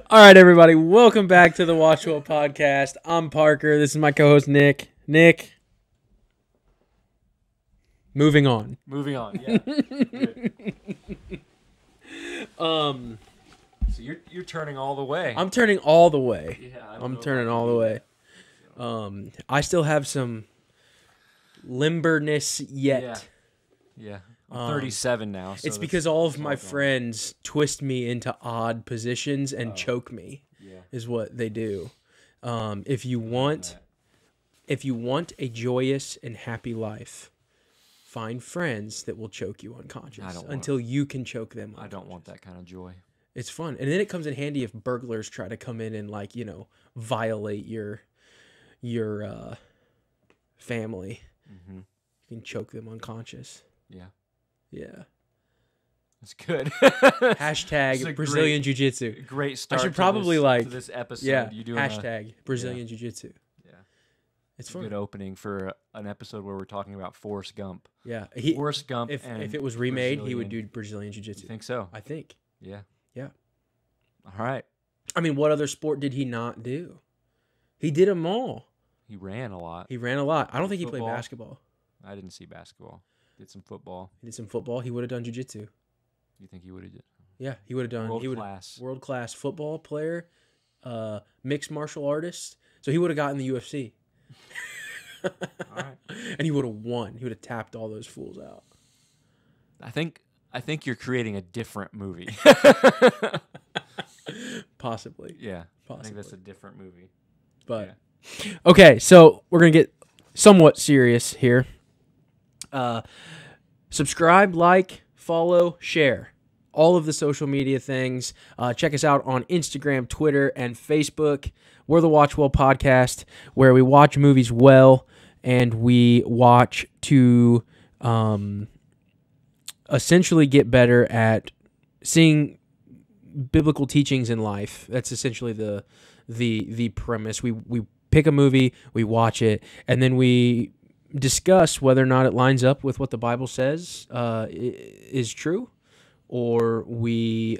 All right, everybody. Welcome back to the WatchWell Podcast. I'm Parker. This is my co-host, Nick. Nick. Moving on. Yeah. So you're turning all the way. I'm turning all the way. Yeah, I'm turning all the way. I still have some limberness yet. Yeah. I'm 37 now. So it's because all of my friends twist me into odd positions and choke me. Yeah. Is what they do. If you want a joyous and happy life, find friends that will choke you unconscious until you can choke them unconscious. I don't want that kind of joy. It's fun. And then it comes in handy if burglars try to come in and violate your family. Mm-hmm. You can choke them unconscious. Yeah. Yeah. That's good. Hashtag Brazilian Jiu-Jitsu. Great start. I should probably to this episode. Yeah. You doing hashtag Brazilian Jiu-Jitsu. Yeah. It's fun. Good opening for an episode where we're talking about Forrest Gump. Yeah. Forrest Gump. If it was remade, he would do Brazilian Jiu-Jitsu. You think so? I think. Yeah. Yeah. All right. I mean, what other sport did he not do? He did them all. He ran a lot. I don't think he played basketball. I didn't see basketball. Did some football. He did some football. He would have done jiu-jitsu. You think he would have did? Yeah, he would have done world-class football player, mixed martial artist. So he would have gotten the UFC. All right. And he would have won. He would have tapped all those fools out. I think you're creating a different movie. Possibly. Yeah. Possibly. I think that's a different movie. But okay, so we're going to get somewhat serious here. Subscribe, like, follow, share. All of the social media things. Check us out on Instagram, Twitter, and Facebook. We're the WatchWell Podcast, where we watch movies well, and we watch to essentially get better at seeing biblical teachings in life. That's essentially the premise. We pick a movie, we watch it, and then we discuss whether or not it lines up with what the Bible says is true, or we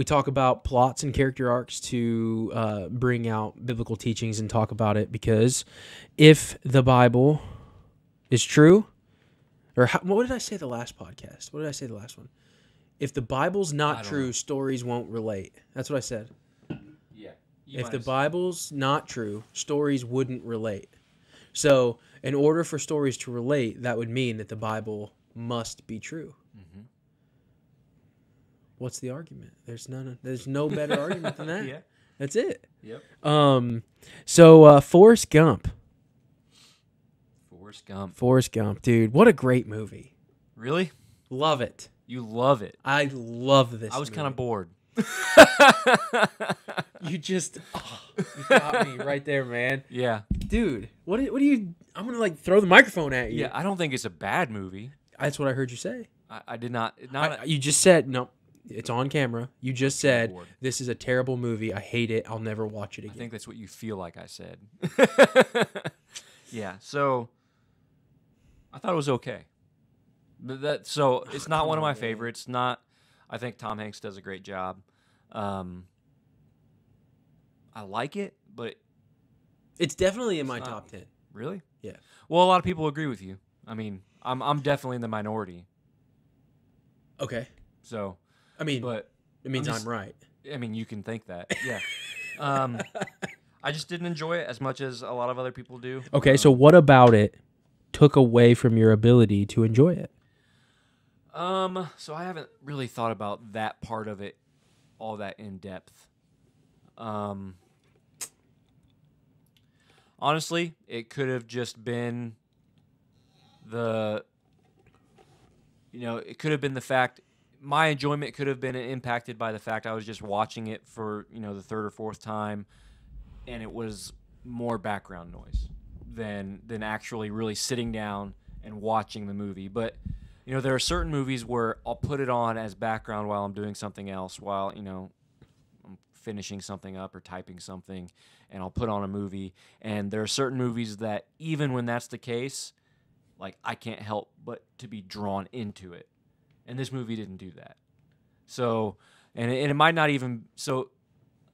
talk about plots and character arcs to bring out biblical teachings and talk about it, because if the Bible is true, or what did I say the last podcast? What did I say the last one? If the Bible's not true, stories won't relate. That's what I said. Yeah. If the Bible's not true, stories wouldn't relate. So, in order for stories to relate, that would mean that the Bible must be true. Mm-hmm. What's the argument? There's no better argument than that. Yeah. That's it. Yep. So Forrest Gump. Forrest Gump, dude, what a great movie. Really? Love it. You love it. I love this. I was kind of bored. You got me right there, man. Yeah. Dude, what do you... I'm going to throw the microphone at you. Yeah, I don't think it's a bad movie. That's what I heard you say. I did not... You just said... No, it's on camera. You just said, this is a terrible movie. I hate it. I'll never watch it again. I think that's what you feel like I said. Yeah, so... I thought it was okay. But it's not one of my favorites. I think Tom Hanks does a great job. I like it, but it's definitely in my top 10. Really? Yeah. Well, a lot of people agree with you. I mean, I'm definitely in the minority. Okay. So, but it means I'm right. I mean, you can think that. Yeah. I just didn't enjoy it as much as a lot of other people do. Okay, so what about it took away from your ability to enjoy it? So I haven't really thought about that part of it all that in depth. Honestly, it could have just been it could have been the fact my enjoyment could have been impacted by the fact I was just watching it for, the third or fourth time, and it was more background noise than actually really sitting down and watching the movie. But there are certain movies where I'll put it on as background while I'm doing something else, while I'm finishing something up or typing something, and I'll put on a movie. And there are certain movies that even when that's the case, I can't help but to be drawn into it. And this movie didn't do that. So, and it might not even. So,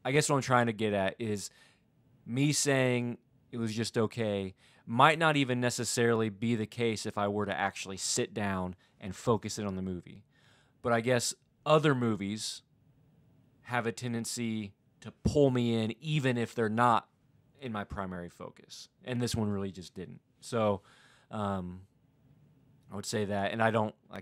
I guess what I'm trying to get at is me saying it was just okay might not even necessarily be the case if I were to actually sit down and focus in on the movie. But I guess other movies have a tendency to pull me in even if they're not in my primary focus. And this one really just didn't. So I would say that, and I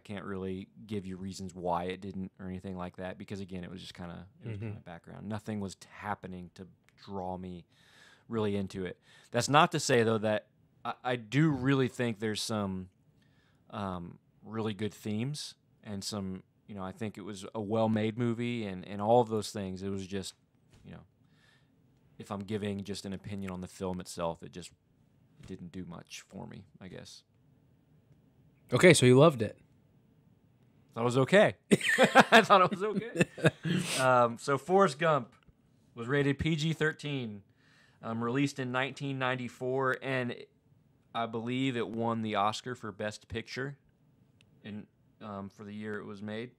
can't really give you reasons why it didn't or anything like that, because again, it was just kind of background. Nothing was happening to draw me really into it. That's not to say though that I do really think there's some really good themes and some, I think it was a well-made movie and all of those things. It was just, if I'm giving just an opinion on the film itself, it didn't do much for me, I guess. Okay, so you loved it. Thought it was okay. I thought it was okay. So Forrest Gump was rated PG-13, released in 1994, and I believe it won the Oscar for Best Picture for the year it was made.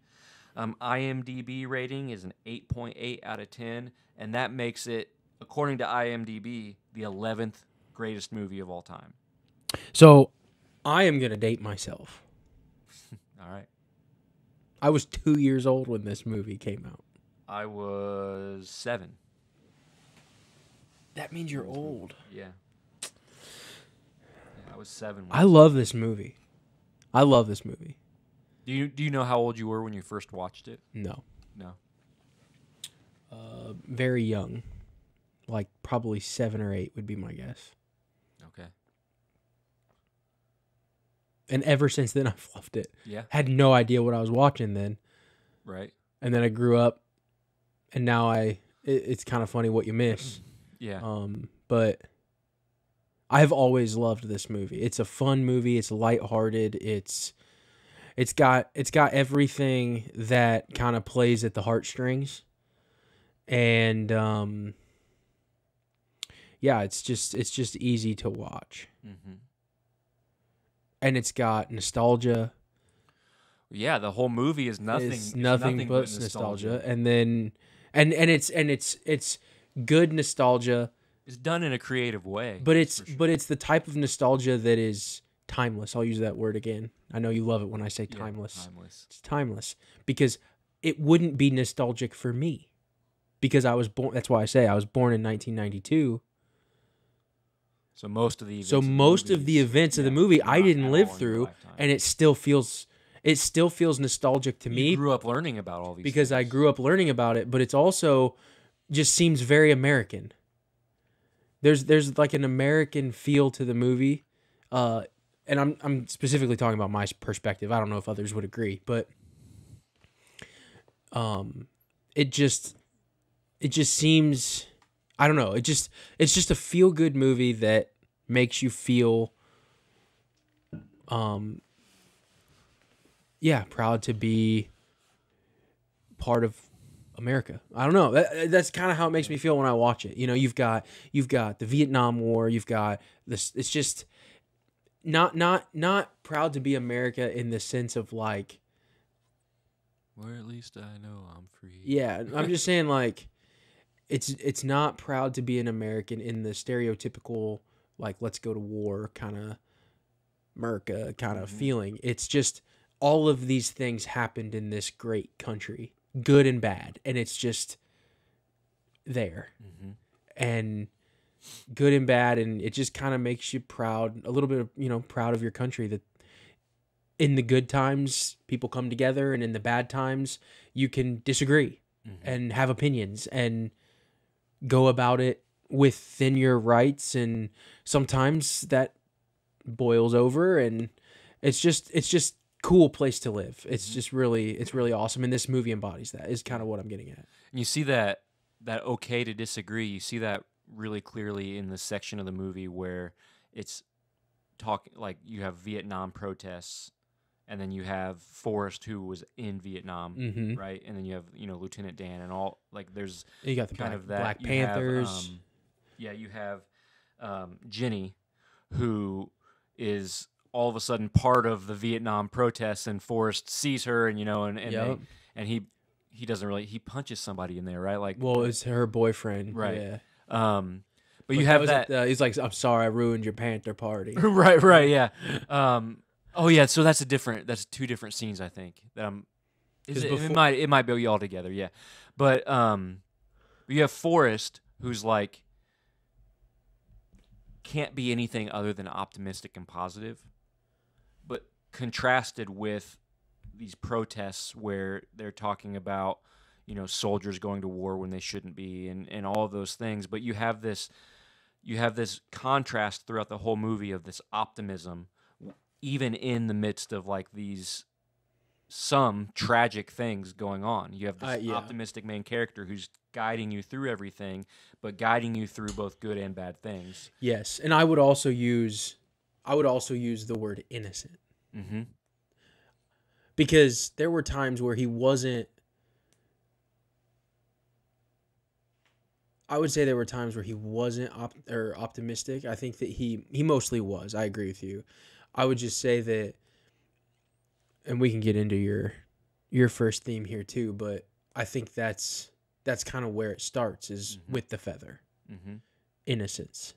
IMDb rating is an 8.8 out of 10, and that makes it, according to IMDb, the 11th greatest movie of all time. So I am going to date myself. All right. I was 2 years old when this movie came out. I was 7. That means you're old. Yeah. I was 7. I love this movie. Do you know how old you were when you first watched it? No. No. Very young. Like probably 7 or 8 would be my guess. Okay. And ever since then, I've loved it. Yeah. Had no idea what I was watching then. Right. And then I grew up, and now it's kind of funny what you miss. Yeah. But I've always loved this movie. It's a fun movie. It's lighthearted. It's got everything that kind of plays at the heartstrings, and yeah, it's just easy to watch. Mm-hmm. And it's got nostalgia. Yeah, the whole movie is nothing. It's nothing but nostalgia. And then and it's good nostalgia. It's done in a creative way. But it's the type of nostalgia that is timeless. I'll use that word again. I know you love it when I say timeless. Yeah, timeless. It's timeless because it wouldn't be nostalgic for me because I was born. That's why I say I was born in 1992. So most of the events of the movie I didn't live through, and it still feels nostalgic to me. You grew up learning about all these because things. I grew up learning about it, but it's also just seems very American. There's like an American feel to the movie, and I'm specifically talking about my perspective. I don't know if others would agree, but it just seems, I don't know. It's just a feel good movie that makes you feel, proud to be part of America. I don't know. That's kind of how it makes me feel when I watch it. You've got the Vietnam War. You've got this. It's just not proud to be America in the sense of like, where at least I know I'm free. Yeah, I'm just saying like, it's not proud to be an American in the stereotypical like let's go to war kind of America kind of feeling. It's just all of these things happened in this great country, good and bad, and it's just there. And good and bad, and it just kind of makes you proud, a little bit of, proud of your country, that in the good times people come together, and in the bad times you can disagree and have opinions and go about it within your rights, and sometimes that boils over, and it's just cool place to live. It's really awesome, and this movie embodies that, is kind of what I'm getting at. And you see that okay to disagree, you see that really clearly in the section of the movie where it's talking, like you have Vietnam protests, and then you have Forrest, who was in Vietnam, right? And then you have Lieutenant Dan, and all, like there's you got the kind of that Black Panthers. You have Jenny, who is all of a sudden part of the Vietnam protests, and Forrest sees her, and and he he doesn't really, he punches somebody in there, right? Like, Well, it's her boyfriend. right. Yeah. But you have that. He's like, I'm sorry, I ruined your Panther party. right, yeah. Oh yeah, so that's two different scenes, I think. It might be all together, yeah. But you have Forrest, who's like can't be anything other than optimistic and positive, but contrasted with these protests where they're talking about, soldiers going to war when they shouldn't be, and all of those things. But you have this contrast throughout the whole movie of this optimism, even in the midst of like some tragic things going on. You have this optimistic main character who's guiding you through everything, but guiding you through both good and bad things. Yes, and I would also use the word innocent. Mm-hmm. Because there were times where he wasn't. I would say there were times where he wasn't optimistic. I think that he mostly was. I agree with you. I would just say that, and we can get into your first theme here too, but I think that's kind of where it starts is with the feather. Mm-hmm. Innocence.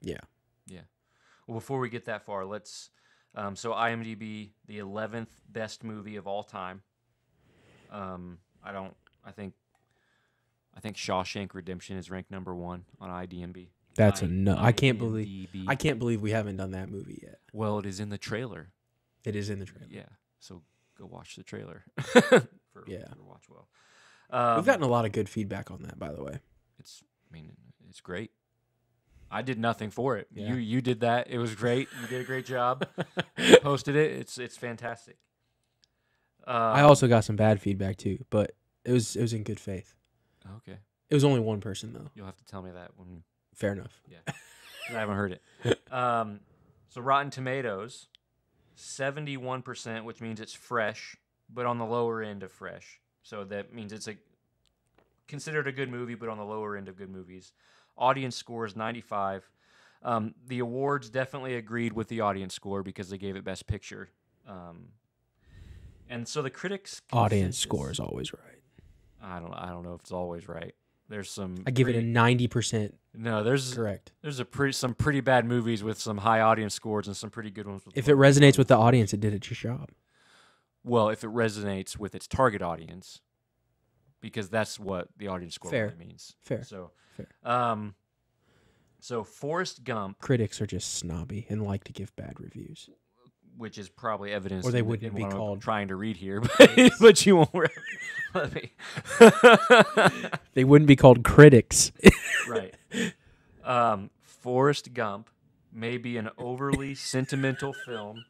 Yeah. Yeah. Well, before we get that far, let's. So IMDb, the 11th best movie of all time. I think Shawshank Redemption is ranked number 1 on IMDb. That's enough. I can't believe we haven't done that movie yet. Well, it is in the trailer. It is in the trailer. Yeah. So go watch the trailer. for WatchWell. We've gotten a lot of good feedback on that, by the way. It's great. I did nothing for it. Yeah. You did that. It was great. You did a great job. You posted it. It's fantastic. I also got some bad feedback too, but it was in good faith. Okay. It was only one person though. You'll have to tell me that when. Fair enough. Yeah. I haven't heard it. So Rotten Tomatoes, 71%, which means it's fresh, but on the lower end of fresh. So that means it's considered a good movie, but on the lower end of good movies. Audience score is 95. The awards definitely agreed with the audience score because they gave it Best Picture. And so the critics' audience score is always right. I don't know if it's always right. There's some. I give it a 90%. No, there's correct. There's some pretty bad movies with some high audience scores and some pretty good ones. If it resonates with the audience, it did its job. Well, if it resonates with its target audience, because that's what the audience score really means. Fair. So, fair. So Forrest Gump. Critics are just snobby and like to give bad reviews, which is probably evidence. Or they wouldn't be called. I'm trying to read here, but you won't. Let me. They wouldn't be called critics. Right. Forrest Gump may be an overly sentimental film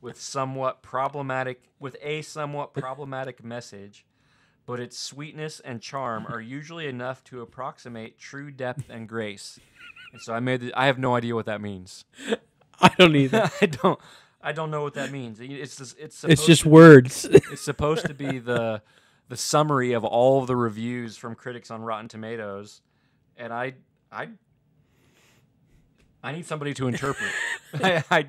with a somewhat problematic message, but its sweetness and charm are usually enough to approximate true depth and grace. And so I have no idea what that means. I don't either. I don't know what that means. It's just words. It's supposed to be the summary of all of the reviews from critics on Rotten Tomatoes, and I need somebody to interpret. I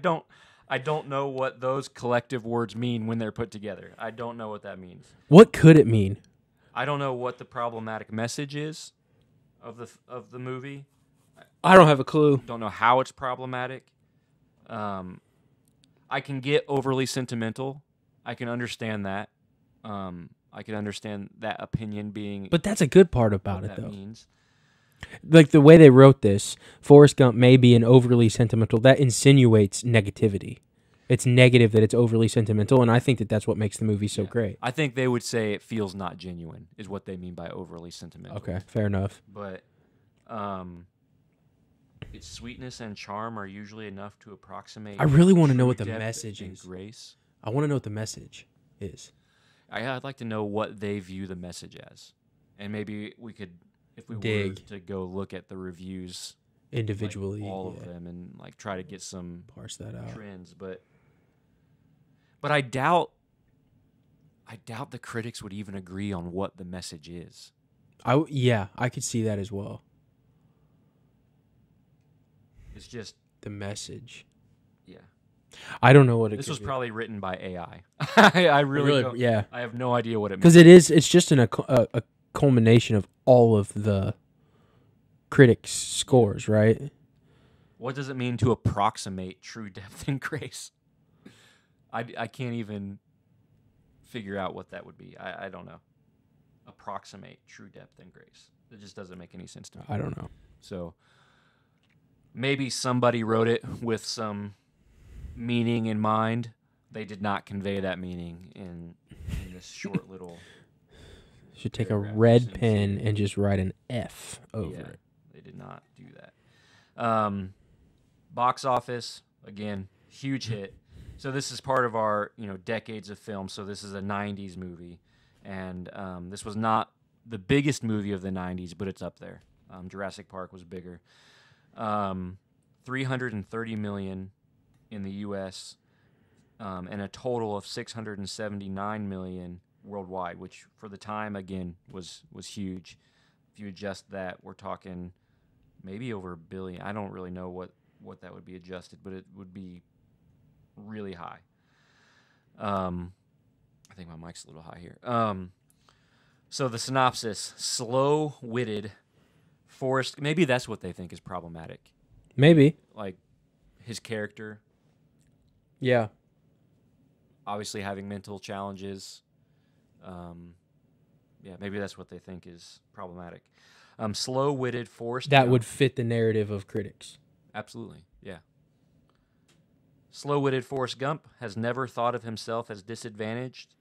don't know what those collective words mean when they're put together. I don't know what that means. What could it mean? I don't know what the problematic message is of the movie. I don't have a clue. Don't know how it's problematic. I can get overly sentimental. I can understand that. I can understand that opinion being. But that's a good part about it, though. Means. Like the way they wrote this, Forrest Gump may be an overly sentimental. That insinuates negativity. It's negative that it's overly sentimental, and I think that that's what makes the movie so great. I think they would say it feels not genuine, is what they mean by overly sentimental. Okay, fair enough. But its sweetness and charm are usually enough to approximate. I really want to know what the message is. Grace. I want to know what the message is. I'd like to know what they view the message as, and maybe we could, if we were to go look at the reviews individually, like all of them, and like try to get some parse that out trends. But I doubt the critics would even agree on what the message is. I could see that as well. It's just the message. Yeah. I don't know what it This could was be. probably written by AI. I really don't, yeah. I have no idea what it means. Because it's just a culmination of all of the critics' scores, right? What does it mean to approximate true depth and grace? I can't even figure out what that would be. I don't know. Approximate true depth and grace. It just doesn't make any sense to me. I don't know. So maybe somebody wrote it with some meaning in mind. They did not convey that meaning in this short little. Should take a paragraph. red Seems pen and just write an F over Yeah, it. they did not do that. Box office, again, huge hit. So this is part of our decades of film. So this is a 90s movie. And this was not the biggest movie of the 90s, but it's up there. Jurassic Park was bigger. 330 million in the U.S. And a total of 679 million worldwide, which for the time again was huge. If you adjust that, we're talking maybe over $1 billion. I don't really know what that would be adjusted, but it would be really high. I think my mic's a little high here. So the synopsis: slow-witted Forrest. Maybe that's what they think is problematic. Maybe. Like his character, Yeah. obviously having mental challenges. Yeah, maybe that's what they think is problematic. Slow-witted Forrest That Gump. would fit the narrative of critics. Absolutely, yeah. Slow-witted Forrest Gump has never thought of himself as disadvantaged,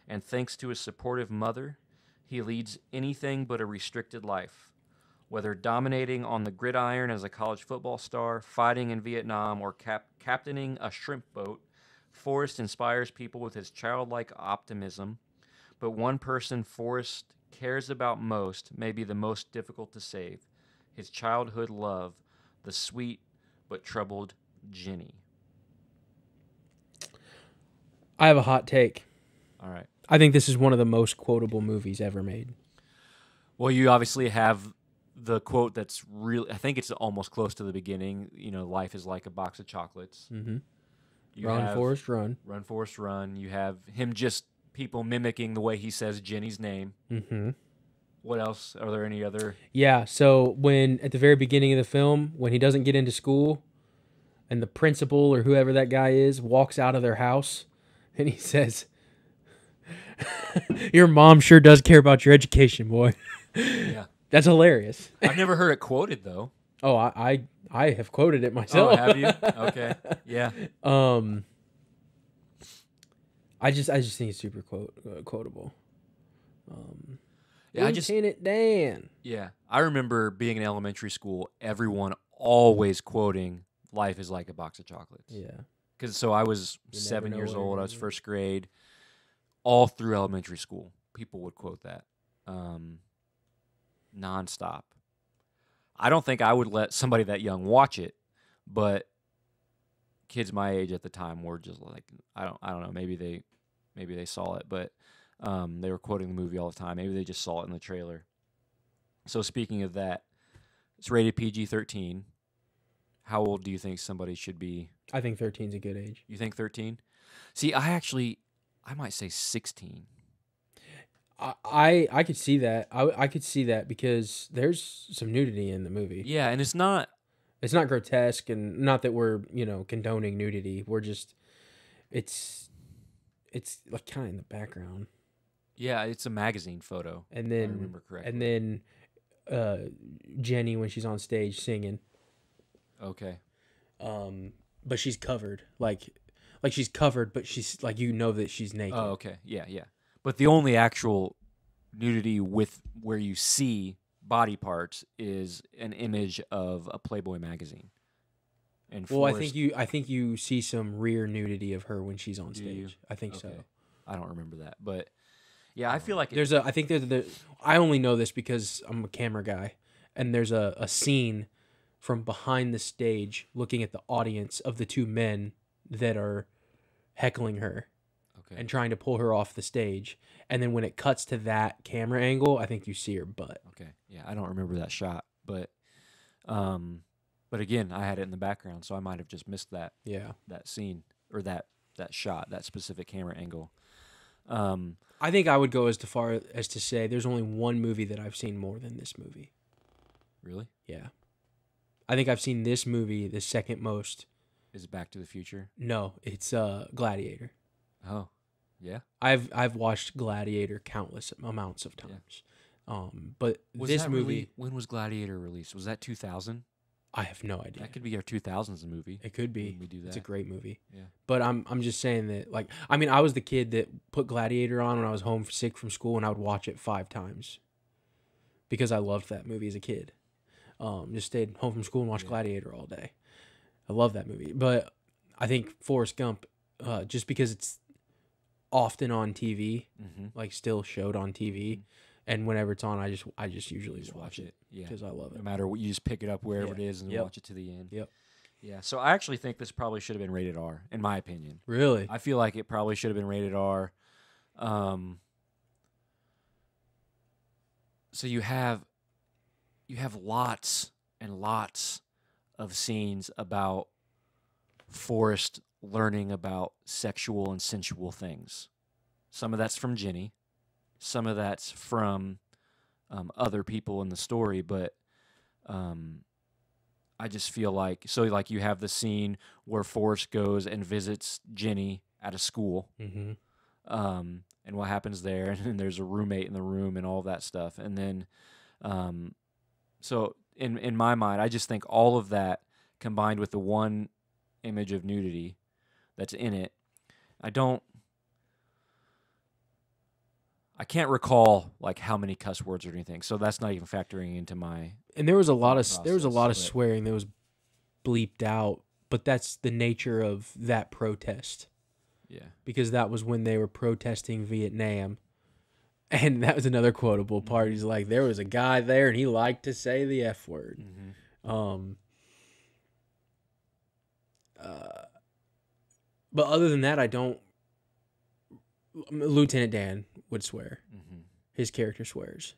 and thanks to his supportive mother, he leads anything but a restricted life. Whether dominating on the gridiron as a college football star, fighting in Vietnam, or captaining a shrimp boat, Forrest inspires people with his childlike optimism. But one person Forrest cares about most may be the most difficult to save: his childhood love, the sweet but troubled Jenny. I have a hot take. All right. I think this is one of the most quotable movies ever made. Well, you obviously have the quote that's really, I think it's almost close to the beginning. Life is like a box of chocolates. Mm-hmm. You Run, have Forrest, run. Run, Forrest, run. You have him just people mimicking the way he says Jenny's name. Mm-hmm. What else? Are there any other? Yeah, so when, at the very beginning of the film, when he doesn't get into school, and the principal or whoever that guy is walks out of their house, and he says, "Your mom sure does care about your education, boy." Yeah. That's hilarious. I've never heard it quoted, though. Oh, I have quoted it myself. Oh, have you? Okay. Yeah. I just think it's super quotable. Yeah, Lieutenant Dan. Yeah. I remember being in elementary school, everyone always quoting "Life is like a box of chocolates." Yeah. So I was You never 7 know years where old. you're I was gonna- first grade. All through elementary school, people would quote that nonstop. I don't think I would let somebody that young watch it, but kids my age at the time were just like, I don't know. Maybe they saw it, but they were quoting the movie all the time. Maybe they just saw it in the trailer. So speaking of that, it's rated PG-13. How old do you think somebody should be? I think 13's a good age. You think 13? See, I might say 16. I could see that. I could see that because there's some nudity in the movie. Yeah, and it's not. It's not grotesque, and not that we're condoning nudity. We're just it's like kind of in the background. Yeah, it's a magazine photo. And if then I remember correctly. And then Jenny when she's on stage singing. Okay. But she's covered like she's covered, but she's like that she's naked. Oh, okay. Yeah, yeah. But the only actual nudity with where you see body parts is an image of a Playboy magazine. And Well, Forrest, I think you see some rear nudity of her when she's on Do you? stage. I think so. Okay. I don't remember that, but yeah, I feel like I only know this because I'm a camera guy, and there's a scene from behind the stage looking at the audience of the two men that are heckling her okay. and trying to pull her off the stage. And then when it cuts to that camera angle, I think you see her butt. Okay. Yeah, I don't remember that shot, but again, I had it in the background, so I might have just missed that Yeah. scene. or that shot, that specific camera angle. I think I would go as far as to say there's only one movie that I've seen more than this movie. Really? Yeah. I think I've seen this movie the second most. Is it Back to the Future? No, it's Gladiator. Oh, yeah. I've watched Gladiator countless amounts of times. But this movie, when was Gladiator released? Was that 2000? I have no idea. That could be our 2000s movie. It could be. When we do that. It's a great movie. Yeah. But I'm just saying that, like, I mean, I was the kid that put Gladiator on when I was home sick from school, and I would watch it 5 times because I loved that movie as a kid. Just stayed home from school and watched Gladiator all day. I love that movie. But I think Forrest Gump, just because it's often on TV, like still showed on TV, and whenever it's on, I just usually just watch it. Yeah, because I love it. No matter what, you just pick it up wherever it is and watch it to the end. Yep. Yeah. So I actually think this probably should have been rated R, in my opinion. Really? I feel like it probably should have been rated R. So you have lots and lots of scenes about Forrest learning about sexual and sensual things. Some of that's from Jenny. Some of that's from other people in the story, but I just feel like, so like you have the scene where Forrest goes and visits Jenny at a school, and what happens there, and there's a roommate in the room and all that stuff, and then so in my mind, I just think all of that combined with the one image of nudity that's in it, I can't recall like how many cuss words or anything, so that's not even factoring into my. And there was a lot of process, swearing that was bleeped out, but that's the nature of that protest. Yeah, because that was when they were protesting Vietnam, and that was another quotable part. He's like, there was a guy there, and he liked to say the F word. But other than that, I don't. Lieutenant Dan would swear. His character swears.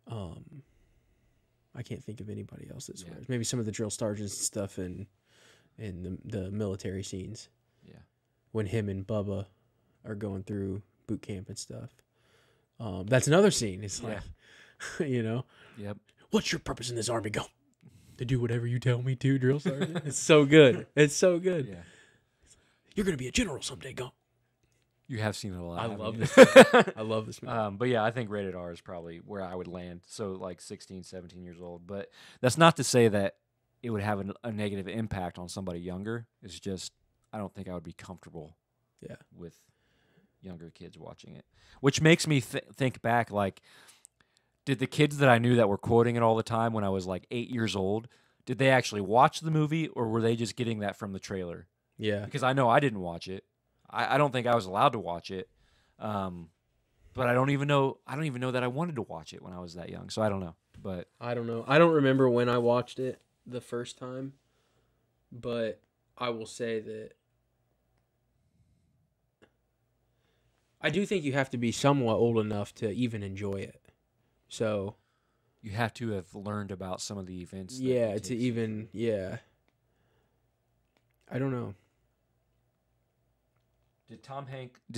I can't think of anybody else that swears. Maybe some of the drill sergeants and stuff in the military scenes. Yeah. When him and Bubba are going through boot camp and stuff. That's another scene. It's like, you know. Yep. What's your purpose in this army? Go. To do whatever you tell me to, drill sergeant. It's so good. It's so good. Yeah. You're going to be a general someday, go. You have seen it a lot. I love this. I love this movie. But yeah, I think rated R is probably where I would land. So like 16, 17 years old. But that's not to say that it would have a negative impact on somebody younger. It's just I don't think I would be comfortable with younger kids watching it. Which makes me think back, like, did the kids that I knew that were quoting it all the time when I was like 8 years old, did they actually watch the movie, or were they just getting that from the trailer? Yeah. Because I know I didn't watch it. I don't think I was allowed to watch it. But I don't even know that I wanted to watch it when I was that young. So I don't know. But I don't know. I don't remember when I watched it the first time, but I will say that I do think you have to be somewhat old enough to even enjoy it. So you have to have learned about some of the events. Yeah, to even I don't know. Did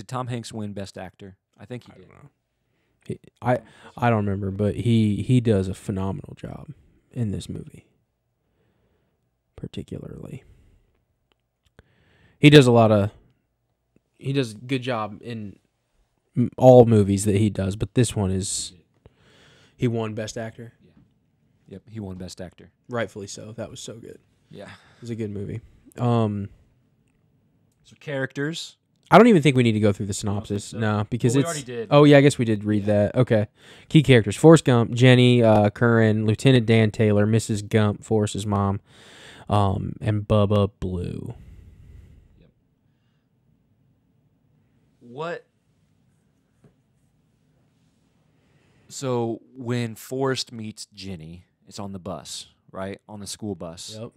Tom Hanks win Best Actor? I think he did. I don't remember, but he does a phenomenal job in this movie. Particularly. He does a good job in all movies that he does, but this one he won Best Actor. Yeah. Yep, he won Best Actor. Rightfully so. That was so good. Yeah. It was a good movie. So characters. I don't even think we need to go through the synopsis. So? No, because we already did. Oh, yeah, I guess we did read that. Okay. Key characters. Forrest Gump, Jenny Curran, Lieutenant Dan Taylor, Mrs. Gump, Forrest's mom, and Bubba Blue. Yep. What? So when Forrest meets Jenny, it's on the bus, right? On the school bus. Yep.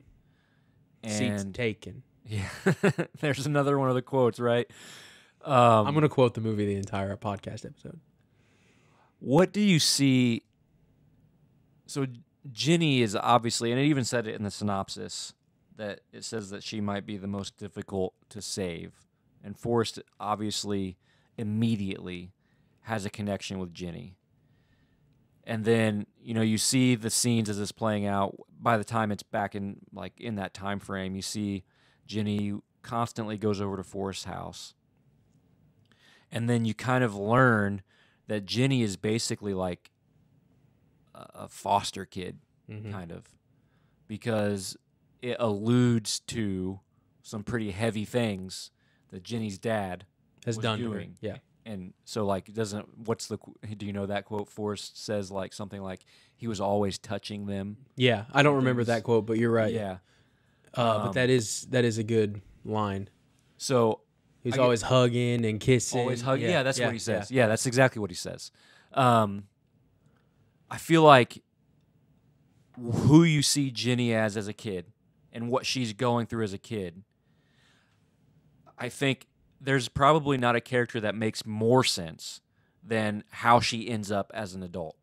And Seats taken. Yeah. There's another one of the quotes, right? I'm going to quote the movie the entire podcast episode. What do you see? So Jenny is obviously, and it even said it in the synopsis, that it says that she might be the most difficult to save. And Forrest obviously immediately has a connection with Ginny. And then, you see the scenes as it's playing out. By the time it's back in that time frame, you see Ginny constantly goes over to Forrest's house. And then you kind of learn that Ginny is basically like a foster kid, kind of, because it alludes to some pretty heavy things that Ginny's dad has was done doing. to her. Yeah. And so, do you know that quote? Forrest says something like, he was always touching them. Yeah, I don't remember that quote, but you're right. Yeah. But that is a good line. So he's always hugging and kissing. Always hugging. Yeah, that's what he says. Yeah, that's exactly what he says. I feel like who you see Ginny as a kid and what she's going through as a kid, I think there's probably not a character that makes more sense than how she ends up as an adult.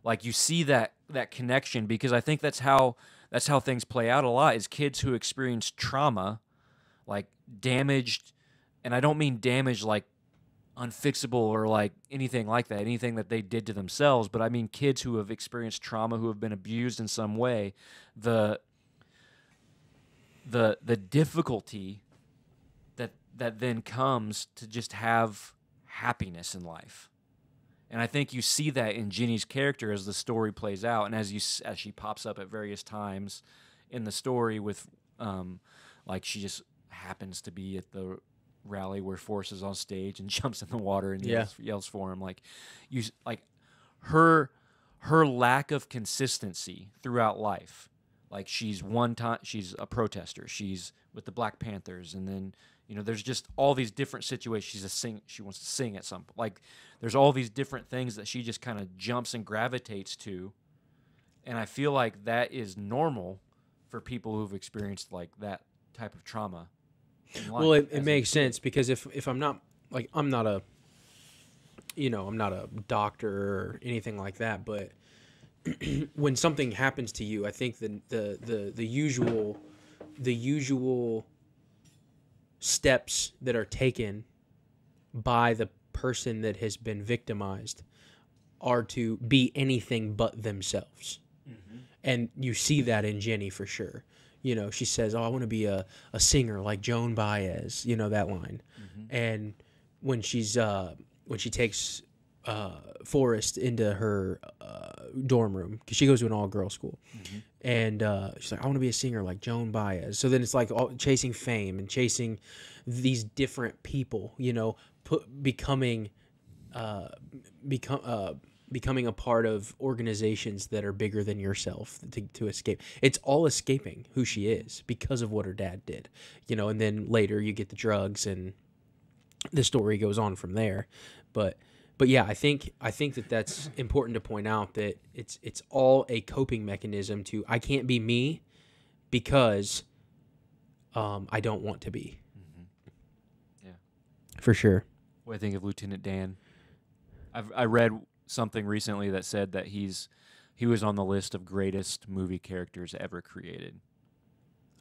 Like, you see that connection, because I think that's how things play out a lot, is kids who experience trauma, like damaged, and I don't mean damaged like unfixable or like anything like that, anything that they did to themselves, but I mean kids who have experienced trauma, who have been abused in some way, the difficulty that then comes to just have happiness in life. And I think you see that in Ginny's character as the story plays out, and as she pops up at various times in the story with, like, she just happens to be at the rally where Forrest is on stage and jumps in the water and yells for him. Her lack of consistency throughout life. Like, she's a protester. She's with the Black Panthers, and then there's just all these different situations. She wants to sing at some point. Like, there's all these different things that she just kind of jumps and gravitates to. And I feel like that is normal for people who've experienced like that type of trauma in life. Well, it makes sense, because if I'm not a doctor or anything like that, but when something happens to you, I think the usual steps that are taken by the person that has been victimized are to be anything but themselves. Mm-hmm. And you see that in Ginny for sure. She says, "Oh, I want to be a singer like Joan Baez," that line. Mm-hmm. And when she takes Forrest into her dorm room, because she goes to an all-girl school, mm-hmm. and she's like, "I want to be a singer like Joan Baez." So then it's like chasing fame and chasing these different people, becoming a part of organizations that are bigger than yourself to escape. It's all escaping who she is because of what her dad did, and then later you get the drugs and the story goes on from there. But yeah, I think that's important to point out, that it's all a coping mechanism to, I can't be me because I don't want to be. Mm-hmm. Yeah, for sure. What do you think of Lieutenant Dan? I read something recently that said that he was on the list of greatest movie characters ever created.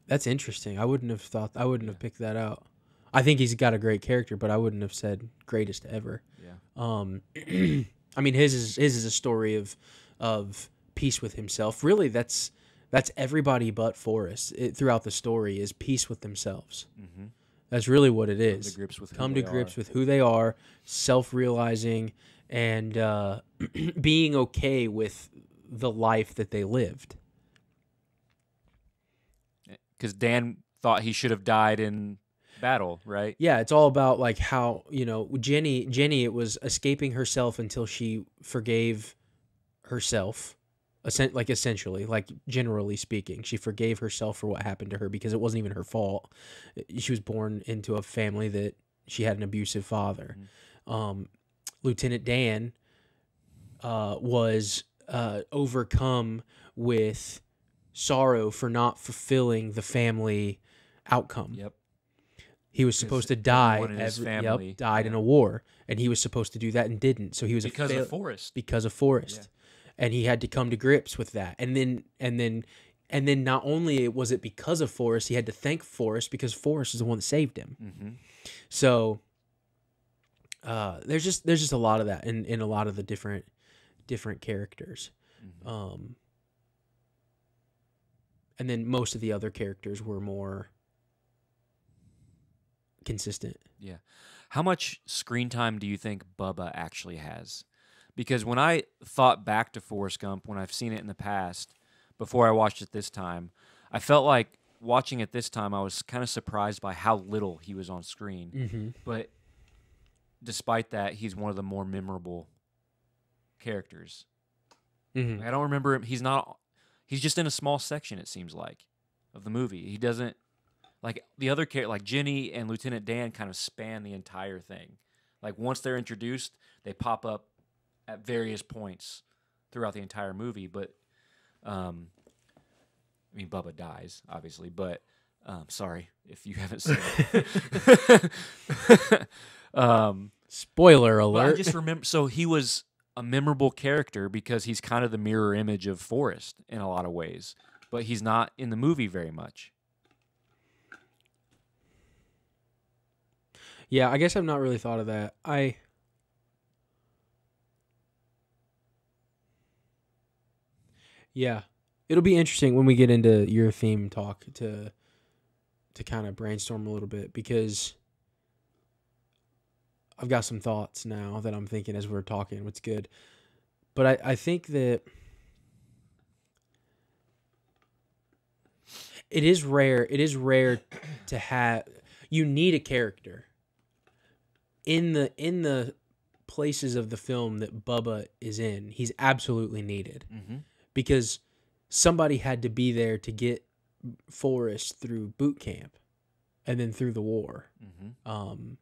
That's interesting. I wouldn't have picked that out. I think he's got a great character, but I wouldn't have said greatest ever. Yeah. I mean, his is a story of peace with himself. Really, that's everybody but Forrest throughout the story is peace with themselves. Mm-hmm. That's really what it is. Come to grips with who they are, self-realizing, and being okay with the life that they lived. Because Dan thought he should have died in battle, right? Yeah, it's all about like how, Jenny, it was escaping herself until she forgave herself. Essentially, like generally speaking, she forgave herself for what happened to her because it wasn't even her fault. She was born into a family that she had an abusive father. Mm-hmm. Lieutenant Dan was overcome with sorrow for not fulfilling the family outcome. Yep. He was supposed to die. Died in a war, and he was supposed to do that and didn't. So he was because of Forrest. Because of Forrest. Yeah. And he had to come to grips with that. And then And then not only was it because of Forrest, he had to thank Forrest because Forrest is the one that saved him. Mm-hmm. So there's just a lot of that in a lot of the different characters. Mm-hmm. And then most of the other characters were more consistent. Yeah. How much screen time do you think Bubba actually has? Because when I thought back to Forrest Gump, when I've seen it in the past, before I watched it this time, I felt like watching it this time, I was kind of surprised by how little he was on screen. Mm-hmm. But despite that, he's one of the more memorable characters. Mm-hmm. Like, I don't remember him. He's just in a small section, it seems like, of the movie. He doesn't, like the other characters, like Jenny and Lieutenant Dan kind of span the entire thing. Like once they're introduced, they pop up at various points throughout the entire movie. But, I mean, Bubba dies, obviously, but sorry if you haven't seen it. Spoiler But alert. I just remember, so he was a memorable character because he's kind of the mirror image of Forrest in a lot of ways, but he's not in the movie very much. Yeah, I guess I've not really thought of that. Yeah, it'll be interesting when we get into your theme talk to kind of brainstorm a little bit, because I've got some thoughts now that I'm thinking as we're talking, what's good. But I think that it is rare to have, you need a character in the places of the film that Bubba is in. He's absolutely needed. Mm-hmm. Because somebody had to be there to get Forrest through boot camp and then through the war. Mm-hmm.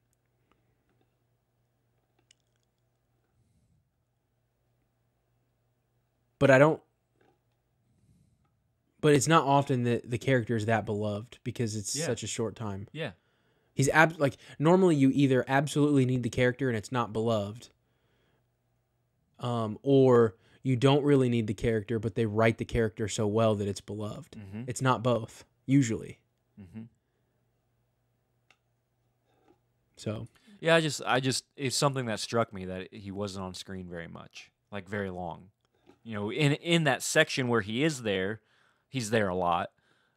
But it's not often that the character is that beloved because it's such a short time. Yeah. He's like, normally you either absolutely need the character and it's not beloved, or you don't really need the character, but they write the character so well that it's beloved. Mm-hmm. It's not both, usually. Mm-hmm. So Yeah, I just it's something that struck me that he wasn't on screen very much, like very long. You know, in that section where he is there, he's there a lot.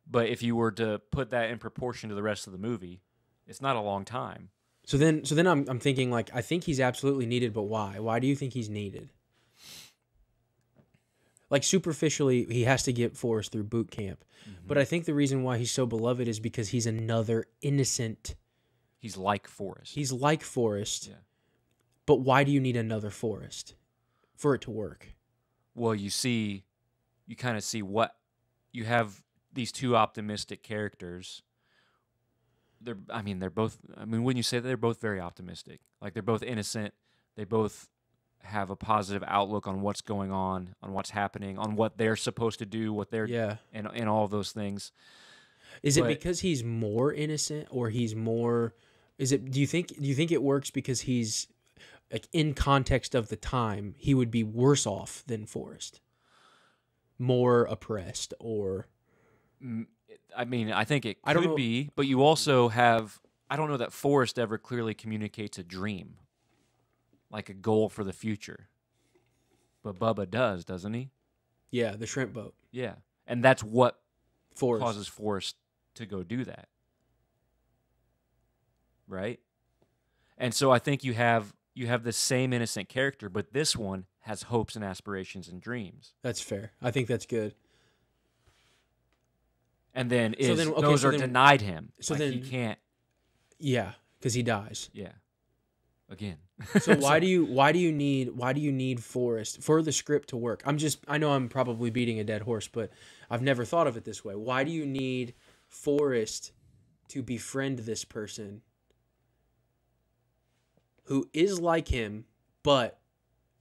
But if you were to put that in proportion to the rest of the movie, it's not a long time. So then I'm thinking, like, I think he's absolutely needed, but why? Why do you think he's needed? Like, superficially, he has to get Forrest through boot camp. Mm-hmm. But I think the reason why he's so beloved is because he's another innocent. He's like Forrest. He's like Forrest. Yeah. But why do you need another Forrest for it to work? Well, you kind of see what you have, these two optimistic characters. They're both, when you say that, they're both very optimistic. Like, they're both innocent. They both have a positive outlook on what's going on what's happening, on what they're supposed to do, what they're and all of those things. Is it because he's more innocent, or he's more? Do you think it works because he's, like, in context of the time, he would be worse off than Forrest, more oppressed, or? I mean, I think it could be, but you also have, I don't know that Forrest ever clearly communicates a dream, like a goal for the future. But Bubba does, doesn't he? Yeah, the shrimp boat. Yeah. And that's what Forrest causes Forrest to go do that. Right? And so I think you have the same innocent character, but this one has hopes and aspirations and dreams. That's fair. I think that's good. And then those are denied him. So like, then he can't. Yeah, because he dies. Yeah. Again. So why do you need Forrest for the script to work? I know I'm probably beating a dead horse, but I've never thought of it this way. Why do you need Forrest to befriend this person who is like him, but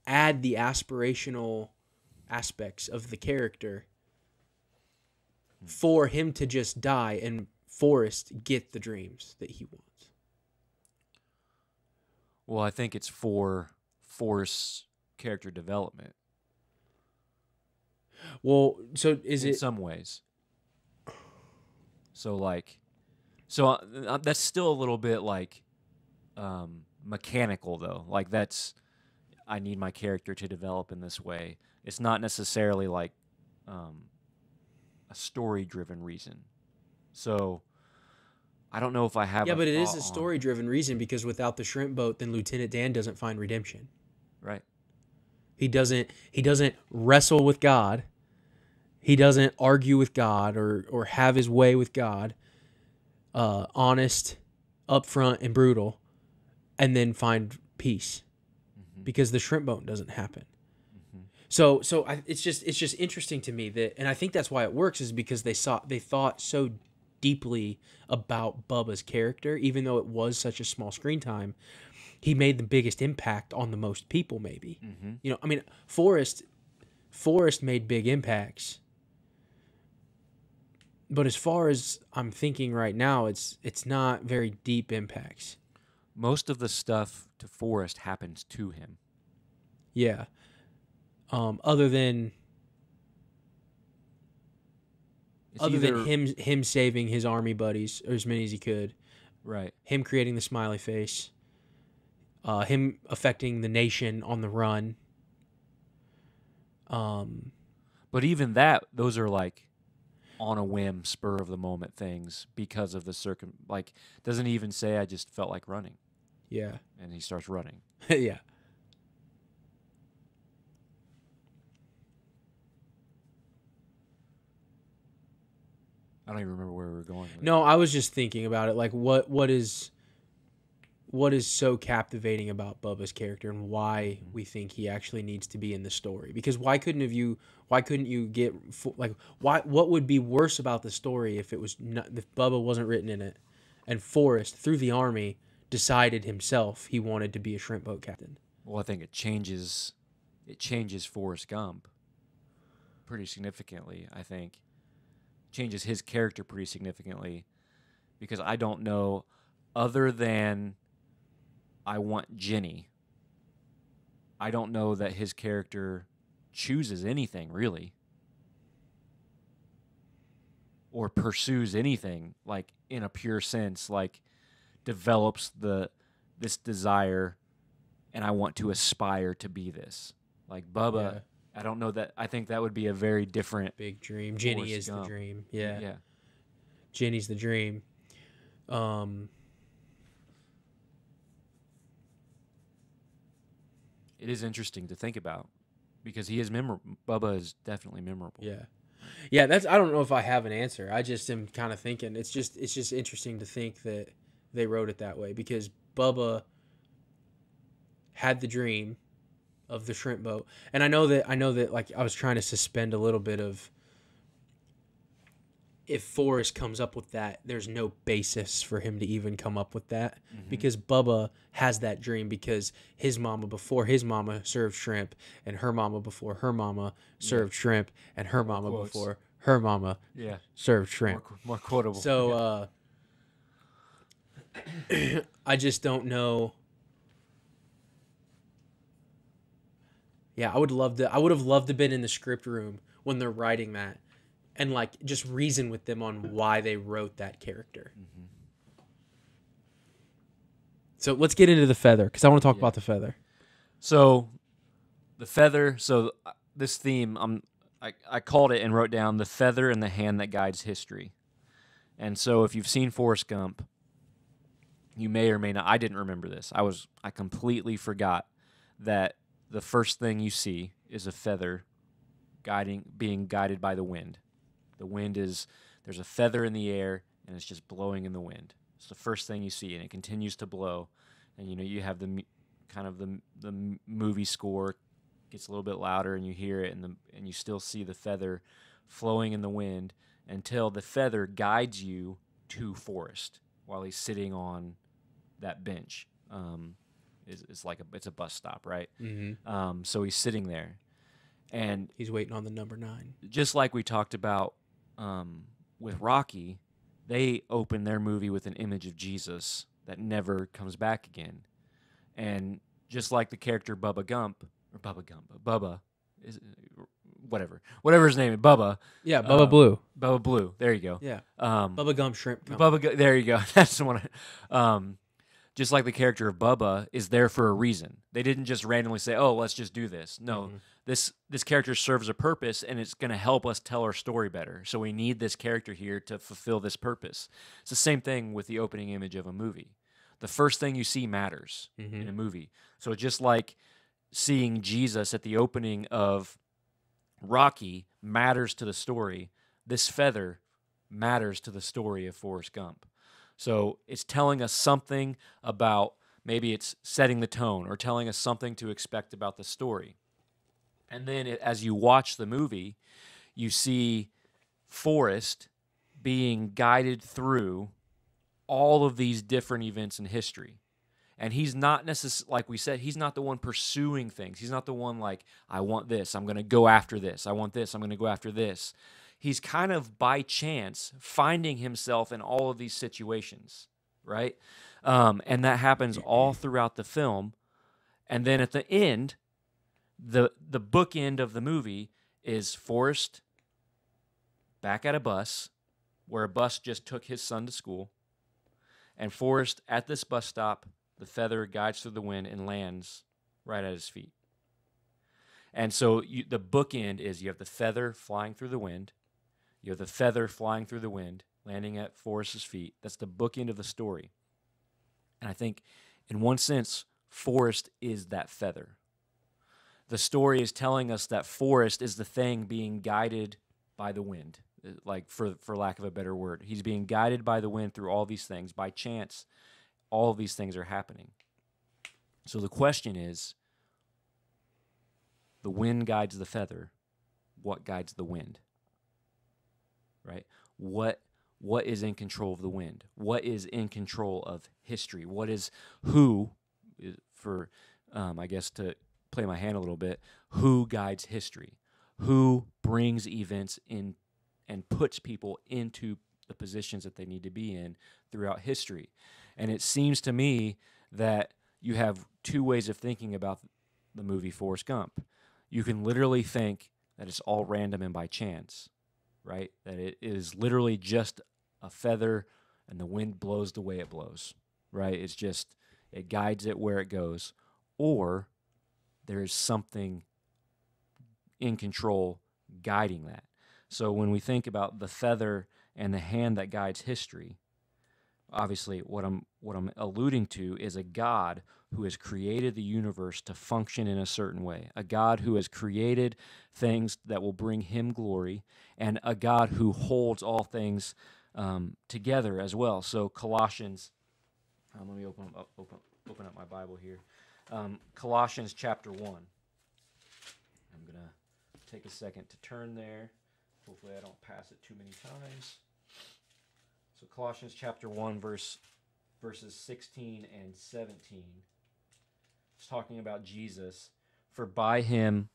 add the aspirational aspects of the character for him to just die and Forrest get the dreams that he wants? Well, I think it's for Forrest's character development. Well, so is in it some ways? So like, so that's still a little bit like mechanical though. Like I need my character to develop in this way. It's not necessarily like a story-driven reason. So I don't know if I have. Yeah, a but it is thought a on- story-driven reason, because without the shrimp boat, then Lieutenant Dan doesn't find redemption. Right. He doesn't wrestle with God. He doesn't argue with God or have his way with God. Honest, upfront, and brutal, and then find peace, because the shrimp boat doesn't happen. So it's just interesting to me that, and I think that's why it works, is because they thought so deeply about Bubba's character, even though it was such a small screen time. He made the biggest impact on the most people, maybe. You know, I mean, Forrest made big impacts, but as far as I'm thinking right now, it's not very deep impacts. Most of the stuff to Forrest happens to him. Yeah. Other than him saving his army buddies, or as many as he could, right, him creating the smiley face, him affecting the nation on the run. But even that, those are like on a whim, spur of the moment things because of the like, doesn't even say I just felt like running. Yeah. And he starts running. Yeah. I don't even remember where we were going with No, I was just thinking about it. Like, what is so captivating about Bubba's character, and why we think he actually needs to be in the story? Because why couldn't you get, like, what would be worse about the story if if Bubba wasn't written in it, and Forrest, through the army, decided himself he wanted to be a shrimp boat captain? Well, I think it changes Forrest Gump pretty significantly, I think. Changes his character pretty significantly, because I don't know, other than I want Jenny, I don't know that his character chooses anything really, or pursues anything like in a pure sense, like develops this desire, and I want to aspire to be this. Like Bubba, Yeah. I don't know that. I think that would be a very different Big dream. Jenny Forrest is Gump. the dream. Yeah. Yeah. Jenny's the dream. It is interesting to think about, because he is memorable. Bubba is definitely memorable. Yeah. Yeah, I don't know if I have an answer. I just am kind of thinking it's just interesting to think that they wrote it that way, because Bubba had the dream of the shrimp boat. And I know that like I was trying to suspend a little bit of, if Forrest comes up with that, there's no basis for him to even come up with that, because Bubba has that dream because his mama before his mama served shrimp, and her mama before her mama served shrimp, and her mama quotes. before her mama served shrimp. More quotable. So I just don't know. Yeah, I would have loved to been in the script room when they're writing that, and like just reason with them on why they wrote that character. So let's get into the feather, because I want to talk about the feather. So the feather. So this theme, I called it and wrote down the feather and the hand that guides history. And so if you've seen Forrest Gump, you may or may not. I didn't remember this. I completely forgot that the first thing you see is a feather being guided by the wind. The wind there's a feather in the air, and it's just blowing in the wind. It's the first thing you see, and it continues to blow. And you have the movie score gets a little bit louder, and you hear it, and you still see the feather flowing in the wind until the feather guides you to Forrest while he's sitting on that bench. It's like it's a bus stop, right? So he's sitting there, and He's waiting on the number 9. just like we talked about with Rocky, they open their movie with an image of Jesus that never comes back again. And just like the character Bubba, whatever his name is, Bubba. Yeah, Bubba Blue. Bubba Blue. There you go. Yeah. Bubba Gump Shrimp Company. There you go. That's the one. Just like the character of Bubba is there for a reason. They didn't just randomly say, "Oh, let's just do this." No, this character serves a purpose, and it's going to help us tell our story better. So we need this character here to fulfill this purpose. It's the same thing with the opening image of a movie. The first thing you see matters in a movie. So just like seeing Jesus at the opening of Rocky matters to the story, this feather matters to the story of Forrest Gump. So it's telling us something about, maybe it's setting the tone or telling us something to expect about the story. And then as you watch the movie, you see Forrest being guided through all of these different events in history. And he's not necessarily, like we said, he's not the one pursuing things. He's not the one like, I want this, I'm going to go after this. I want this, I'm going to go after this. He's kind of by chance finding himself in all of these situations, right? And that happens all throughout the film. And then at the end, the bookend of the movie is Forrest back at a bus, where a bus just took his son to school. And Forrest at this bus stop, the feather guides through the wind and lands right at his feet. And so the bookend is you have the feather flying through the wind. You have the feather flying through the wind, landing at Forrest's feet. That's the bookend of the story. And I think, in one sense, Forrest is that feather. The story is telling us that Forrest is the thing being guided by the wind, like for lack of a better word. He's being guided by the wind through all these things. By chance, all of these things are happening. So the question is, the wind guides the feather. What guides the wind? Right? What is in control of the wind? What is in control of history? I guess to play my hand a little bit, who guides history? Who brings events in and puts people into the positions that they need to be in throughout history? And it seems to me that you have two ways of thinking about the movie Forrest Gump. You can literally think that it's all random and by chance, right? That it is literally just a feather and the wind blows the way it blows, right? It's just, it guides it where it goes. Or there is something in control guiding that. So when we think about the feather and the hand that guides history, obviously what I'm alluding to is a God who has created the universe to function in a certain way, a God who has created things that will bring him glory, and a God who holds all things together as well. So Colossians, let me open up my Bible here. Colossians chapter 1. I'm going to take a second to turn there. Hopefully I don't pass it too many times. So Colossians chapter 1, verses 16 and 17. It's talking about Jesus. For by him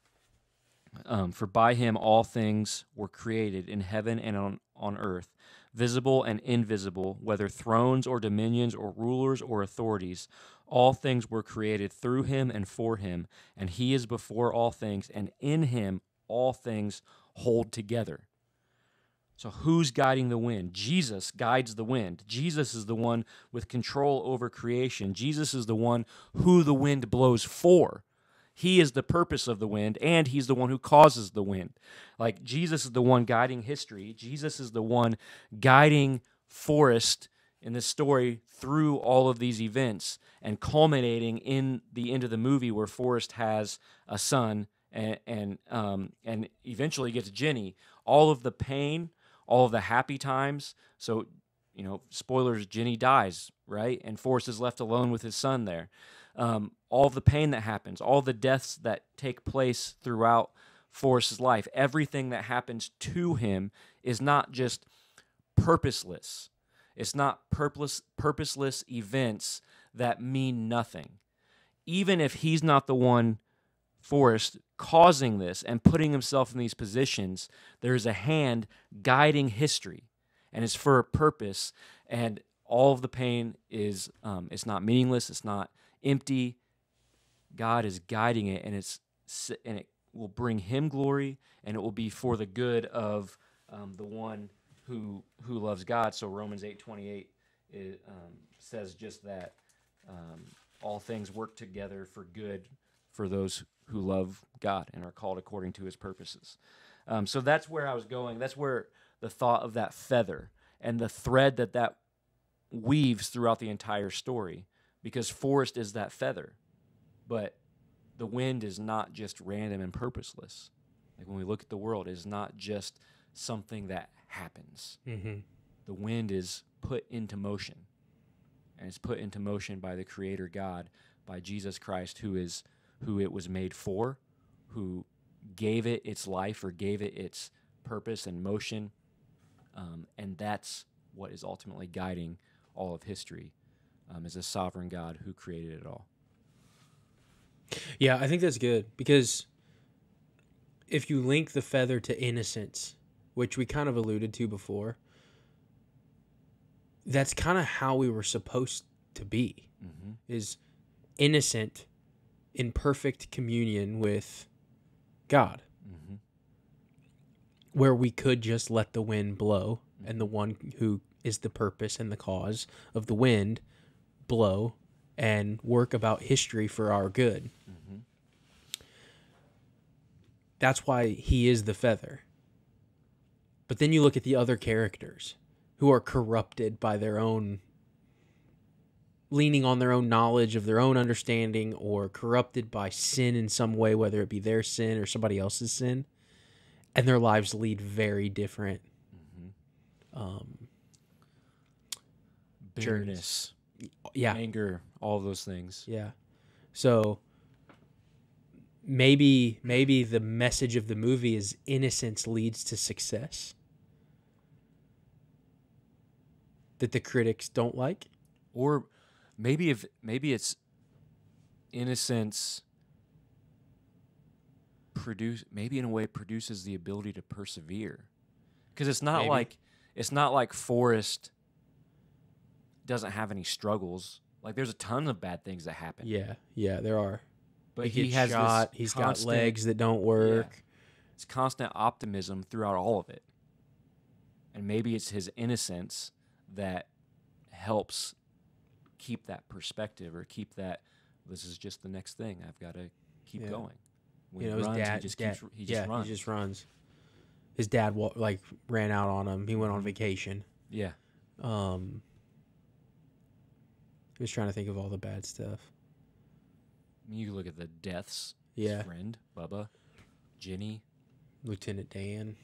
all things were created in heaven and on earth, visible and invisible, whether thrones or dominions or rulers or authorities. All things were created through him and for him, and he is before all things, and in him all things hold together. So who's guiding the wind? Jesus guides the wind. Jesus is the one with control over creation. Jesus is the one who the wind blows for. He is the purpose of the wind, and he's the one who causes the wind. Like, Jesus is the one guiding history. Jesus is the one guiding Forrest in this story through all of these events and culminating in the end of the movie where Forrest has a son and eventually gets Jenny. All of the pain, all of the happy times. So, spoilers, Jenny dies, right? And Forrest is left alone with his son there. All of the pain that happens, all the deaths that take place throughout Forrest's life, everything that happens to him is not just purposeless. It's not purposeless events that mean nothing. Even if he's not the one, Forrest, causing this and putting himself in these positions, there's a hand guiding history, and it's for a purpose, and all of the pain is, it's not meaningless, it's not empty. God is guiding it, and will bring him glory, and it will be for the good of the one who loves God. So Romans 8:28 says just that, all things work together for good for those who love God and are called according to his purposes. So that's where I was going. That's where the thought of that feather and the thread that weaves throughout the entire story, because Forrest is that feather, but the wind is not just random and purposeless. Like when we look at the world, it is not just something that happens. Mm-hmm. The wind is put into motion, and it's put into motion by the Creator God, by Jesus Christ, who it was made for, who gave it its life or gave it its purpose and motion, and that's what is ultimately guiding all of history, is a sovereign God who created it all. Yeah, I think that's good, because if you link the feather to innocence, which we kind of alluded to before, that's kind of how we were supposed to be, is innocent in perfect communion with God, where we could just let the wind blow, and the one who is the purpose and the cause of the wind blow and work about history for our good. That's why he is the feather. But then you look at the other characters who are corrupted by their own, leaning on their own knowledge of their own understanding, or corrupted by sin in some way, whether it be their sin or somebody else's sin, and their lives lead very different Bitterness, yeah, anger, all of those things. Yeah. So maybe the message of the movie is innocence leads to success, that the critics don't like. Or maybe it's innocence maybe in a way produces the ability to persevere. Because it's not like Forrest doesn't have any struggles. Like, there's a ton of bad things that happen. Yeah, there are. But he has shot. He's got legs that don't work. Yeah, it's constant optimism throughout all of it. And maybe it's his innocence that helps keep that perspective, or keep that, this is just the next thing. I've got to keep going. When he runs, he just runs. His dad ran out on him. He went on vacation. Yeah. I was trying to think of all the bad stuff. I mean, you look at the deaths. Yeah. His friend, Bubba, Jenny. Lieutenant Dan.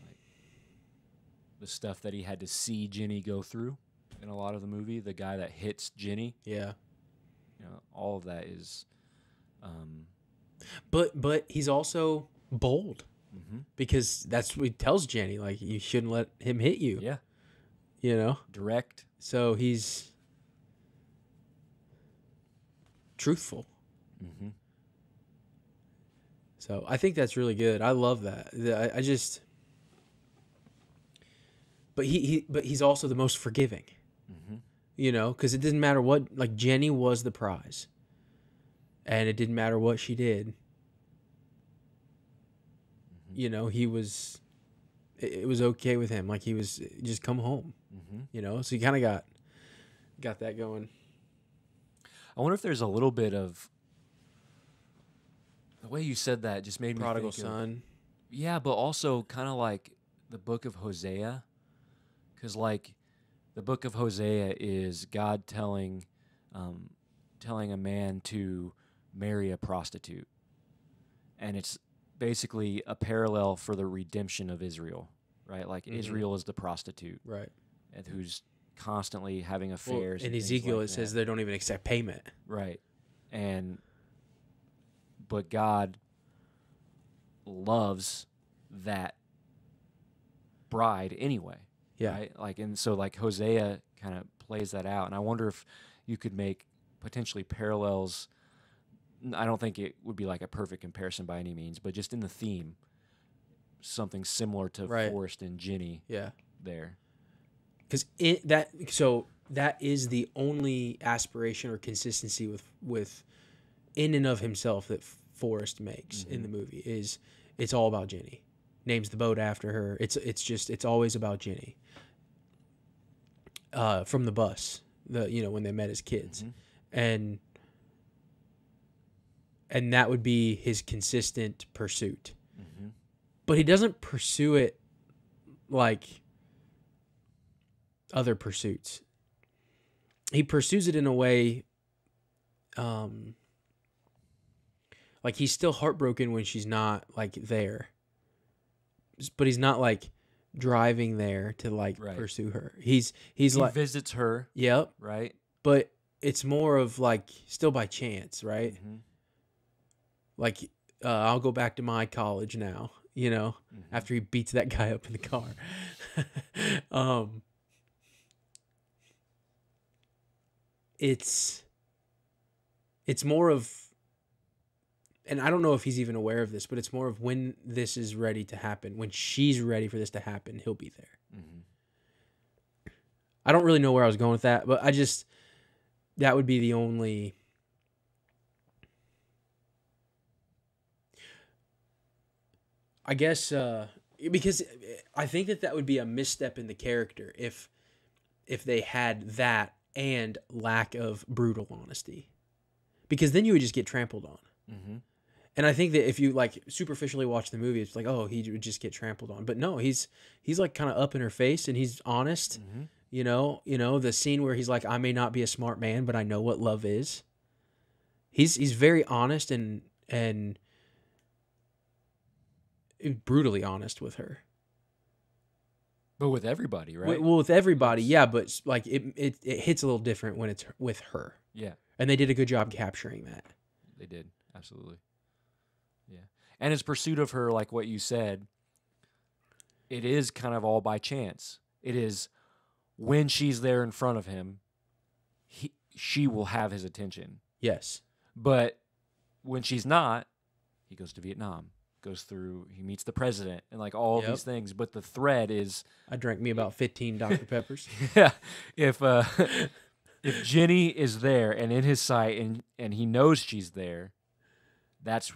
The stuff that he had to see Jenny go through in a lot of the movie. The guy that hits Jenny. Yeah. All of that is... But he's also bold. Because that's what he tells Jenny. Like, you shouldn't let him hit you. Yeah. Direct. So he's truthful. So I think that's really good. I love that. I just... But he's also the most forgiving. Because it didn't matter what... Like, Jenny was the prize. And it didn't matter what she did. He was... It was okay with him. Like, he was... Just come home. So he kind of got that going. I wonder if there's a little bit of... The way you said that just made me Prodigal think son. Yeah, but also kind of like the book of Hosea. Because, like, the book of Hosea is God telling a man to marry a prostitute. And it's basically a parallel for the redemption of Israel, right? Like, Israel is the prostitute. Right. And who's constantly having affairs. In Ezekiel, it says they don't even accept payment. Right. But God loves that bride anyway. Yeah. Right? Like, and so, like, Hosea kind of plays that out. And I wonder if you could make potentially parallels. I don't think it would be like a perfect comparison by any means, but just in the theme, something similar to Forrest and Jenny. Yeah. There. Because that is the only aspiration or consistency with in and of himself that Forrest makes in the movie, is It's all about Jenny. Names the boat after her. It's always about Jenny. From the bus, when they met as kids, and that would be his consistent pursuit. But he doesn't pursue it like other pursuits. He pursues it in a way, like he's still heartbroken when she's not like there, but he's not like driving there to like pursue her. He like visits her. Yep. Right. But it's more of like still by chance, right? Like I'll go back to my college now, after he beats that guy up in the car. It's more of, and I don't know if he's even aware of this, but it's more of when this is ready to happen, when she's ready for this to happen, he'll be there. I don't really know where I was going with that, but that would be the only, I guess, because I think that would be a misstep in the character if they had that and lack of brutal honesty, because then you would just get trampled on. And I think that if you like superficially watch the movie, it's like, oh, he would just get trampled on. But no, he's like kind of up in her face and he's honest. The scene where he's like, I may not be a smart man, but I know what love is. He's very honest and brutally honest with her. But with everybody, right? Well, with everybody, yeah. But like it hits a little different when it's with her. Yeah. And they did a good job capturing that. They did. Absolutely. Yeah. And his pursuit of her, like what you said, it is kind of all by chance. It is when she's there in front of him, she will have his attention. Yes. But when she's not, he goes to Vietnam, he meets the president and like all these things. But the thread is... I drank me about 15 Dr. Peppers. Yeah. If Jenny is there and in his sight and he knows she's there, that's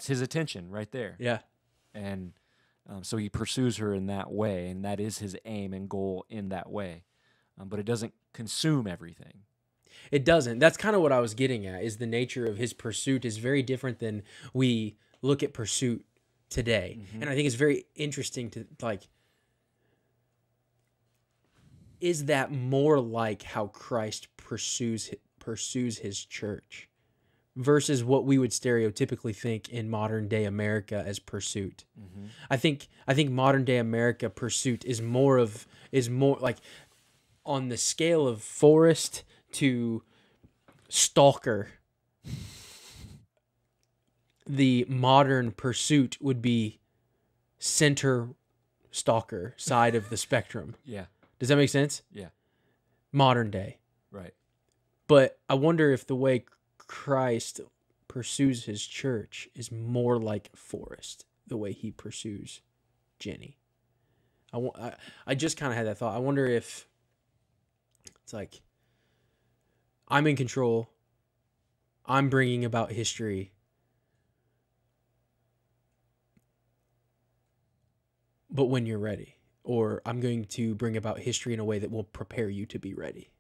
his attention right there. Yeah. And so he pursues her in that way, and that is his aim and goal in that way. But it doesn't consume everything. It doesn't. That's kind of what I was getting at, is the nature of his pursuit is very different than we look at pursuit today. And I think it's very interesting to like, is that more like how Christ pursues his church versus what we would stereotypically think in modern day America as pursuit? I think modern day America pursuit is more like on the scale of Forrest to Stalker. The modern pursuit would be center Stalker side of the spectrum. Yeah. Does that make sense? Yeah. Modern day. Right. But I wonder if the way Christ pursues his church is more like Forrest, the way he pursues Jenny. I just kind of had that thought. I wonder if it's like, I'm in control. I'm bringing about history. But when you're ready, or I'm going to bring about history in a way that will prepare you to be ready.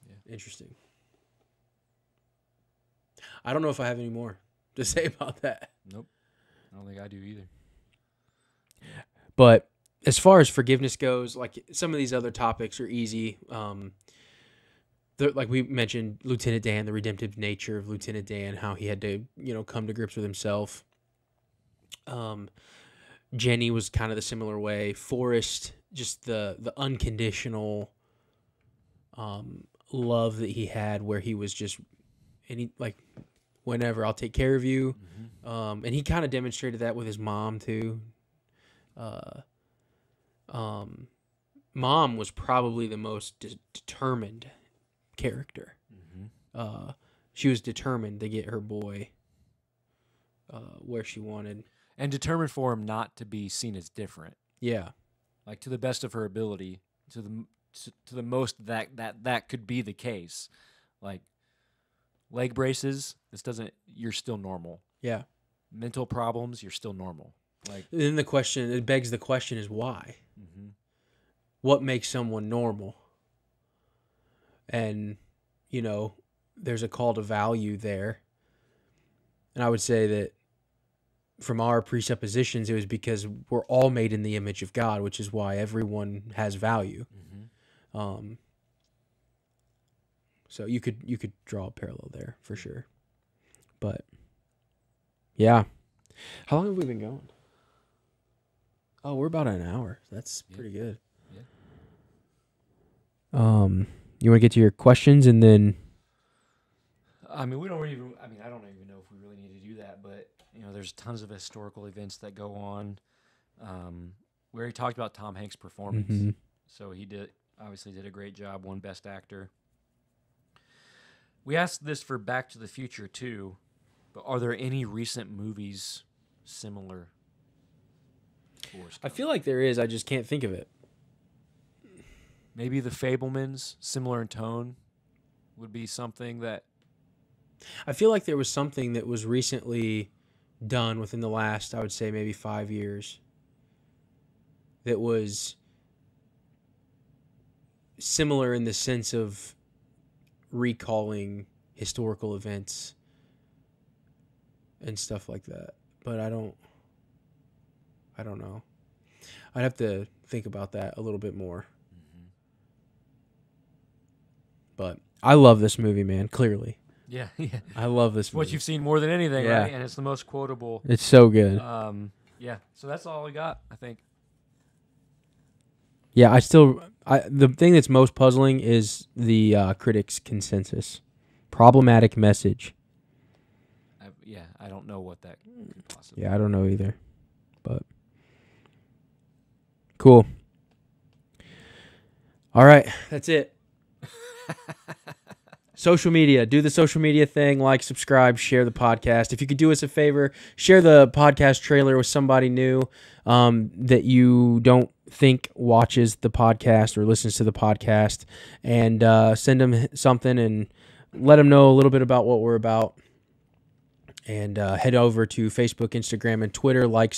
Yeah. Interesting. I don't know if I have any more to say about that. Nope. I don't think I do either. But as far as forgiveness goes, like some of these other topics are easy. Like we mentioned, Lieutenant Dan, the redemptive nature of Lieutenant Dan, how he had to, come to grips with himself. Jenny was kind of the similar way. Forrest, just the unconditional love that he had, where he was just, and he like, whenever, I'll take care of you. And he kind of demonstrated that with his mom too. Mom was probably the most determined character. She was determined to get her boy where she wanted. And determined for him not to be seen as different. Yeah. Like to the best of her ability, to the most that could be the case. Like leg braces, you're still normal. Yeah. Mental problems, you're still normal. Like, then it begs the question is why? mm-hmm. What makes someone normal? And, there's a call to value there. And I would say that from our presuppositions, it was because we're all made in the image of God, which is why everyone has value. Mm-hmm. So you could draw a parallel there for sure. But yeah. How long have we been going? Oh, we're about an hour. That's pretty good. Yeah. You want to get to your questions and then I mean, I don't even know if we really need to do that, but there's tons of historical events that go on. We already talked about Tom Hanks' performance. Mm-hmm. So he obviously did a great job, won Best Actor. We asked this for Back to the Future too, but are there any recent movies similar? I feel like there is, I just can't think of it. Maybe The Fabelmans, similar in tone, would be something that... I feel like there was something that was recently done within the last, I would say, maybe 5 years that was similar in the sense of recalling historical events and stuff like that. But I don't know. I'd have to think about that a little bit more. Mm-hmm. But I love this movie, man, clearly. Yeah. I love this movie. What you've seen more than anything, Yeah. right? And it's the most quotable. It's so good. Yeah. So that's all we got, I think. Yeah, the thing that's most puzzling is the critics' consensus. Problematic message. I don't know what that could possibly. Yeah, I don't know either. But cool. All right, that's it. Social media. Do the social media thing. Like, subscribe, share the podcast. If you could do us a favor, share the podcast trailer with somebody new that you don't think watches the podcast or listens to the podcast, and send them something and let them know a little bit about what we're about. And head over to Facebook, Instagram, and Twitter. Like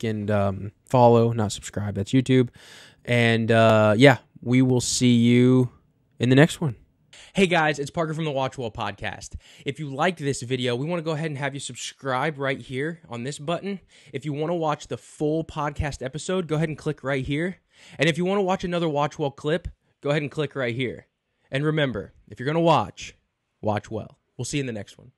and follow. Not subscribe. That's YouTube. And we will see you in the next one. Hey guys, it's Parker from the WatchWell Podcast. If you liked this video, we want to go ahead and have you subscribe right here on this button. If you want to watch the full podcast episode, go ahead and click right here. And if you want to watch another WatchWell clip, go ahead and click right here. And remember, if you're going to watch well. We'll see you in the next one.